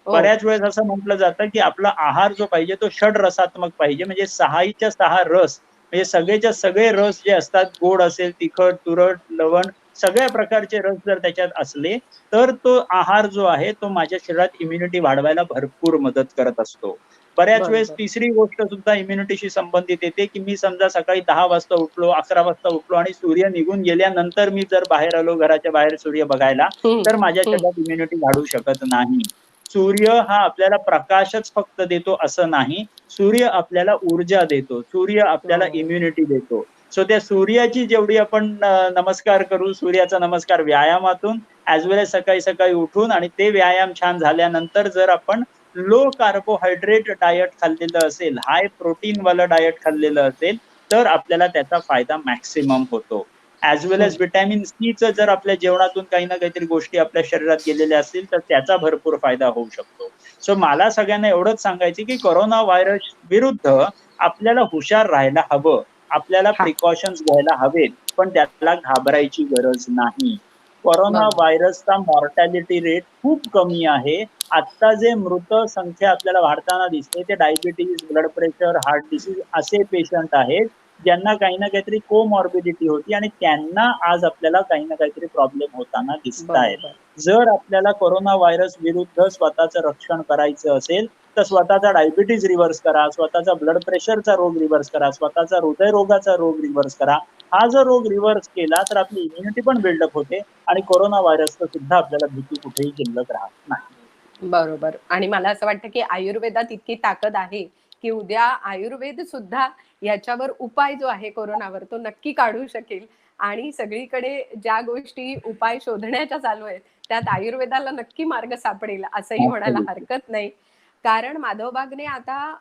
बऱ्याच वेळेस असं म्हटलं जातं की आपला आहार जो पाहिजे तो षड्रसात्मक पाहिजे, म्हणजे 6च्या 6 रस, म्हणजे सगळेच्या सगळे रस जे असतात, गोड असेल, तिखट, तुरट, लवण, सगळ्या प्रकारचे रस जर त्याच्यात असले तर तो आहार जो आहे तो माझ्या शरीरात इम्युनिटी वाढवायला भरपूर मदत करत असतो. बऱ्याच वेळेस तिसरी गोष्ट सुद्धा इम्युनिटीशी संबंधित येते की मी समजा सकाळी 10 वाजता उठलो, 11 वाजता उठलो आणि सूर्य निघून गेल्यानंतर मी जर बाहेर आलो घराच्या बाहेर सूर्य बघायला तर माझ्या शरीरात इम्युनिटी वाढू शकत नाही. सूर्य हा आपल्याला प्रकाशच फक्त देतो असं नाही, सूर्य आपल्याला ऊर्जा देतो, सूर्य आपल्याला इम्युनिटी देतो. सो त्या सूर्याची जेवढी आपण नमस्कार करू, सूर्याचा नमस्कार व्यायामातून ऍज वेल एज सकाळी सकाळी उठून आणि ते व्यायाम छान झाल्यानंतर जर आपण लो कार्बोहायड्रेट डायट खाल्लेलं असेल, हाय प्रोटीन वालं डायट खाल्लेलं असेल तर आपल्याला त्याचा फायदा मॅक्सिमम होतो. ऍज वेल एज व्हिटॅमिन सीचं जर आपल्या जेवणातून काही ना काहीतरी गोष्टी आपल्या शरीरात गेलेल्या असतील तर त्याचा भरपूर फायदा होऊ शकतो. सो मला सगळ्यांना एवढंच सांगायचं की कोरोना व्हायरस विरुद्ध आपल्याला हुशार राहायला हवं, आपल्याला प्रिकॉशन्स घ्यायला हवेत, पण त्याला घाबरायची गरज नाही. कोरोना व्हायरसचा मॉर्टॅलिटी रेट खूप कमी आहे. आता जे मृत संख्या आपल्याला वाढताना दिसते ते diabetes, blood pressure, heart disease असे पेशंट आहेत ज्यांना काही ना काहीतरी कोमॉर्बिडिटी होती आणि त्यांना आज आपल्याला काही ना काहीतरी प्रॉब्लेम होताना दिसतायत. जर आपल्याला कोरोना व्हायरस विरुद्ध स्वतःचं रक्षण करायचं असेल तर स्वतःचा डायबिटीज रिव्हर्स करा, स्वतःचा ब्लड प्रेशरचा रोग रिव्हर्स करा, स्वतःचा हृदयरोगाचा रोग रिव्हर्स करा. हा जर रोग रिव्हर्स केला तर आपली इम्युनिटी पण बिल्डअप होते आणि कोरोना व्हायरसचं सुद्धा आपल्याला भीती कुठेही शिल्लक राहत नाही. बरोबर. आणि मला असं वाटतं की आयुर्वेदात इतकी ताकद आहे की उद्या आयुर्वेद सुद्धा याच्यावर उपाय जो आहे कोरोनावर तो नक्की काढू शकेल. आणि सगळीकडे ज्या गोष्टी उपाय शोधण्याच्या चालू आहेत त्यात आयुर्वेदाला नक्की मार्ग सापडेल असंही म्हणायला हरकत नाही. कारण माधवबागने आता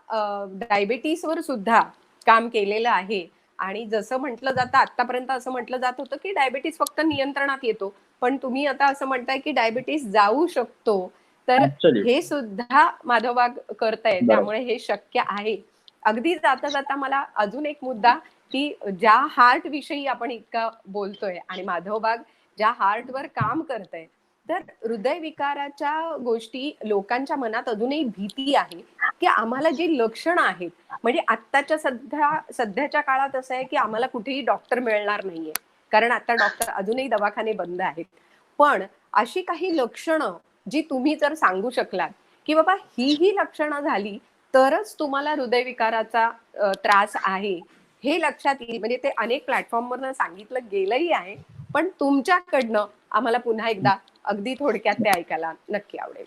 डायबिटीसवर सुद्धा काम केलेलं आहे. आणि जसं म्हटलं जातं आतापर्यंत असं म्हटलं जात होतं की डायबिटीस फक्त नियंत्रणात येतो, पण तुम्ही आता असं म्हणताय की डायबिटीस जाऊ शकतो. तर हे सुद्धा माधवबाग करताय, त्यामुळे हे शक्य आहे. अगदी जाता जाता मला अजून एक मुद्दा की ज्या हार्ट विषयी आपण इतका बोलतोय आणि माधवबाग ज्या हार्टवर काम करतय, तर हृदयविकाराच्या गोष्टी लोकांच्या मनात अजूनही भीती आहे की आम्हाला जी लक्षणं आहेत, म्हणजे आत्ताच्या सध्याच्या काळात असं आहे की आम्हाला कुठेही डॉक्टर मिळणार नाहीये, कारण आता डॉक्टर अजूनही दवाखाने बंद आहेत. पण अशी काही लक्षणं जी तुम्ही जर सांगू शकलात की बाबा ही लक्षणं झाली तरच तुम्हाला हृदयविकाराचा त्रास आहे हे लक्षात येईल, म्हणजे ते अनेक प्लॅटफॉर्मवरनं सांगितलं गेलंही आहे, पण तुमच्याकडनं आम्हाला पुन्हा एकदा अगदी थोडक्यात ते ऐकायला नक्की आवडेल.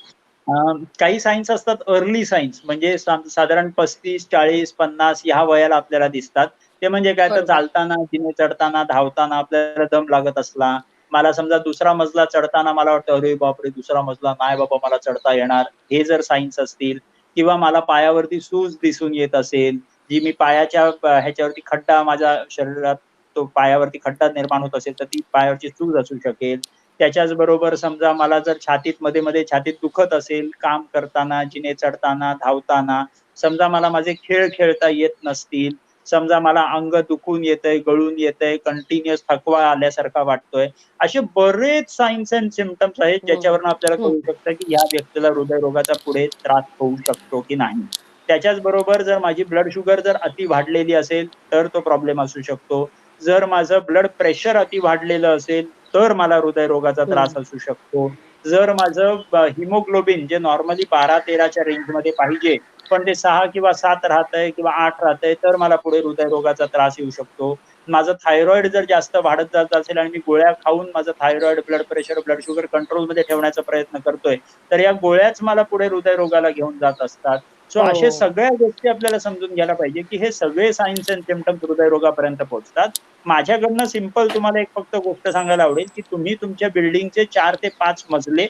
काही सायन्स असतात अर्ली सायन्स, म्हणजे साधारण 35, 40, 50 ह्या वयाला आपल्याला दिसतात. ते म्हणजे काय तर चालताना, जिने चढताना, धावताना आपल्याला दम लागत असला, मला समजा दुसरा मजला चढताना मला वाटतं अरे बापरे दुसरा मजला नाही बाबा मला चढता येणार, हे जर सायन्स असतील, किंवा मला पायावरती सूज दिसून येत असेल, जी मी पायाच्या ह्याच्यावरती खड्डा माझ्या शरीरात शकतो, पायावरती खड्डा निर्माण होत असेल तर ती पायावरची सूज असू शकेल. त्याच्याच बरोबर समजा मला जर छातीत मध्ये छातीत दुखत असेल, काम करताना, जिने चढताना, धावताना, समजा मला माझे खेळ खेळता येत नसतील, समजा मला अंग दुखून येतंय, गळून येतंय, कंटिन्युअस थकवा आल्यासारखा वाटतोय, असे बरेच सायन्स अँड सिम्पटम्स आहेत ज्याच्यावरून आपल्याला कळू शकतं की या व्यक्तीला हृदयरोगाचा पुढे त्रास होऊ शकतो की नाही. त्याच्याच बरोबर जर माझी ब्लड शुगर जर अति वाढलेली असेल तर तो प्रॉब्लेम असू शकतो. जर माझं ब्लड प्रेशर अति वाढलेलं असेल तर मला हृदयरोगाचा त्रास असू शकतो. जर माझं हिमोग्लोबिन जे नॉर्मली 12-13च्या रेंजमध्ये पाहिजे पण ते 6 किंवा 7 राहतंय किंवा 8 राहतंय तर मला पुढे हृदयरोगाचा त्रास येऊ शकतो. माझं थायरॉइड जर जास्त वाढत जात असेल आणि मी गोळ्या खाऊन माझं thyroid, blood pressure, blood sugar कंट्रोलमध्ये ठेवण्याचा प्रयत्न करतोय, तर या गोळ्याच मला पुढे हृदयरोगाला घेऊन जात असतात. सो अशा सगळ्या गोष्टी आपल्याला समजून घ्यायला पाहिजे की हे सगळे सायन्स अँड सिम्पटम्स हृदयरोगापर्यंत पोहोचतात. माझ्याकडनं सिंपल तुम्हाला एक फक्त गोष्ट सांगायला आवडेल की तुम्ही तुमच्या बिल्डिंगचे 4 ते 5 मजले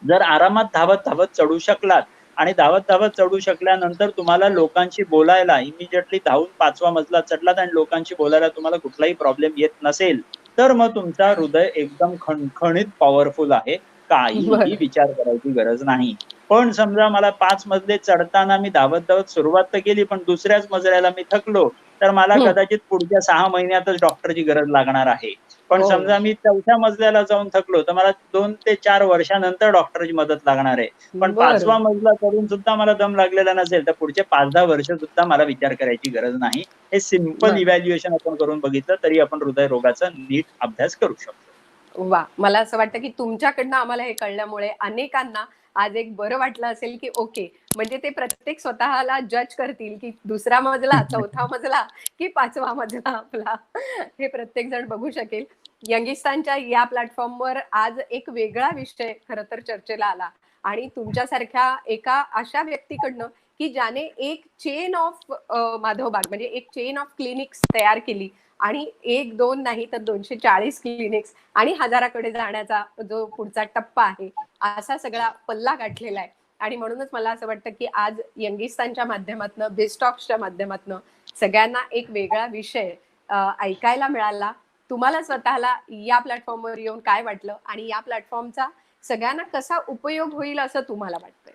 जर आरामात धावत चढू शकलात आणि धावत चढू शकल्यानंतर तुम्हाला लोकांशी बोलायला इमिजिएटली धावून 5वा मजला चढलात आणि लोकांशी बोलायला तुम्हाला कुठलाही प्रॉब्लेम येत नसेल, तर मग तुमचा हृदय एकदम खणखणीत पॉवरफुल आहे. काहीही विचार करायची गरज नाही. पण समजा मला 5 मजले चढताना मी धावत सुरुवात तर केली, पण दुसऱ्याच मजल्याला मी थकलो, तर मला कदाचित पुढच्या 6 महिन्यातच डॉक्टरची गरज लागणार आहे. पण समजा मी 4थ्या मजल्याला जाऊन थकलो, तर मला 2 ते 4 वर्षानंतर डॉक्टरची मदत लागणार आहे. पण 5वा मजला चढून सुद्धा मला दम लागलेला नसेल, तर पुढचे 5-10 वर्ष सुद्धा मला विचार करायची गरज नाही. हे सिंपल इव्हॅल्युएशन आपण करून बघितलं तरी आपण हृदयरोगाचा नीट अभ्यास करू शकतो. वा, मला असं वाटतं की तुमच्याकडनं आम्हाला हे कळल्यामुळे अनेकांना आज एक बरं वाटलं असेल की ओके, म्हणजे ते प्रत्येक स्वतःला जज करतील की दुसरा मजला, 4था मजला की 5वा मजला आपला, हे प्रत्येक जण बघू शकेल. यंगिस्तानच्या या प्लॅटफॉर्मवर आज एक वेगळा विषय खरं तर चर्चेला आला आणि तुमच्यासारख्या एका अशा व्यक्तीकडनं की ज्याने एक चेन ऑफ माधवबाग म्हणजे एक चेन ऑफ क्लिनिक्स तयार केली आणि 1-2 नाही तर 240 क्लिनिक्स आणि 1000कडे जाण्याचा जो पुढचा टप्पा आहे, असा सगळा पल्ला गाठलेला आहे. आणि म्हणूनच मला असं वाटतं की आज यंगिस्तानच्या माध्यमातनं, बिस्टॉक्सच्या माध्यमातनं सगळ्यांना एक वेगळा विषय ऐकायला मिळाला. तुम्हाला स्वतःला या प्लॅटफॉर्मवर येऊन काय वाटलं आणि या प्लॅटफॉर्मचा सगळ्यांना कसा उपयोग होईल असं तुम्हाला वाटतंय?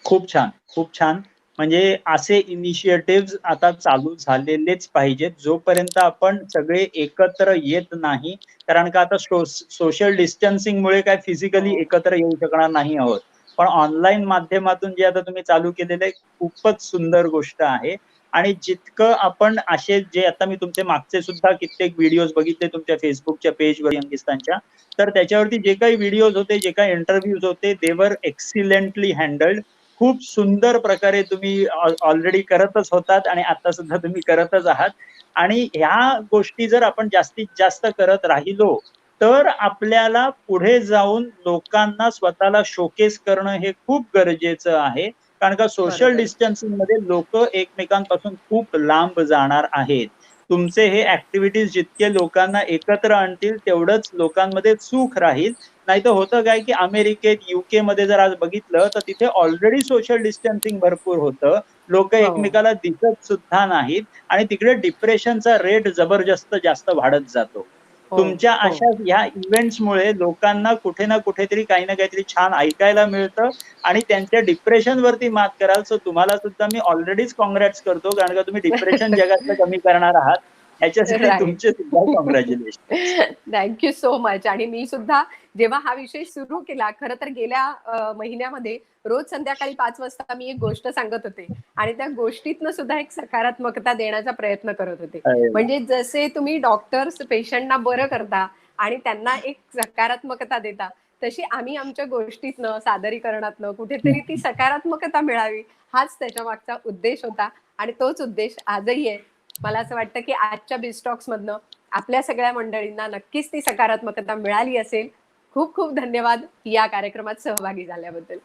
खूप छान, खूप छान. म्हणजे असे इनिशिएटिव्ह आता चालू झालेलेच पाहिजेत. जोपर्यंत आपण सगळे एकत्र येत नाही, कारण का आता सोशल डिस्टन्सिंगमुळे काय फिजिकली एकत्र येऊ शकणार नाही आहोत. पण ऑनलाईन माध्यमातून जे आता तुम्ही चालू केलेलं आहे, खूपच सुंदर गोष्ट आहे. आणि जितकं आपण असे जे आता मी तुमचे मागचे सुद्धा कित्येक व्हिडिओज बघितले तुमच्या Facebookच्या पेजवर यंगिस्तानच्या, तर त्याच्यावरती जे काही व्हिडिओज होते, जे काही इंटरव्ह्यूज होते, दे वर एक्सिलेंटली हँडल्ड. खूप सुंदर प्रकारे तुम्ही ऑलरेडी करतच होतात आणि आता सुद्धा तुम्ही करतच आहात. आणि ह्या गोष्टी जर आपण जास्तीत जास्त करत राहिलो, तर आपल्याला पुढे जाऊन लोकांना स्वतःला शोकेस करणं हे खूप गरजेचं आहे. कारण का सोशल डिस्टन्सिंगमध्ये लोकं एकमेकांपासून खूप लांब जाणार आहेत. तुमचे हे ऍक्टिव्हिटीज जितके लोकांना एकत्र आणतील, तेवढंच लोकांमध्ये सुख राहील. नाहीतर होतं काय की अमेरिकेत, UK मध्ये जर आज बघितलं तर तिथे ऑलरेडी सोशल डिस्टन्सिंग भरपूर होतं. लोकं एकमेकाला दिसत सुद्धा नाहीत आणि तिकडे डिप्रेशनचा रेट जबरदस्त जास्त वाढत जातो. तुमच्या अशा ह्या इव्हेंट्समुळे लोकांना कुठे ना कुठेतरी काही ना काहीतरी छान ऐकायला मिळतं आणि त्यांच्या डिप्रेशनवरती मात कराल. सो तुम्हाला सुद्धा मी ऑलरेडीच काँग्रॅट्स करतो, कारण का तुम्ही डिप्रेशन जगातलं कमी करणार आहात. ह्याच्यासाठी तुमचे सुद्धा कॉंग्रॅच्युलेशन. Thank you so much. आणि मी सुद्धा जेव्हा हा विषय सुरू केला, खरं तर गेल्या महिन्यामध्ये रोज संध्याकाळी 5 वाजता मी एक गोष्ट सांगत होते आणि त्या गोष्टीतनं सुद्धा एक सकारात्मकता देण्याचा प्रयत्न करत होते. म्हणजे जसे तुम्ही डॉक्टर्स पेशंटना बरं करता आणि त्यांना एक सकारात्मकता देता, तशी आम्ही आमच्या गोष्टीतनं, सादरीकरणातनं कुठेतरी ती सकारात्मकता मिळावी, हाच त्याच्या मागचा उद्देश होता आणि तोच उद्देश आजही आहे. मला असं वाटतं की आजच्या बिस्टॉक्स मधनं आपल्या सगळ्या मंडळींना नक्कीच ती सकारात्मकता मिळाली असेल. खूप खूप धन्यवाद या कार्यक्रमात सहभागी झाल्याबद्दल.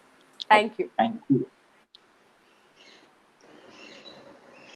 थँक्यू.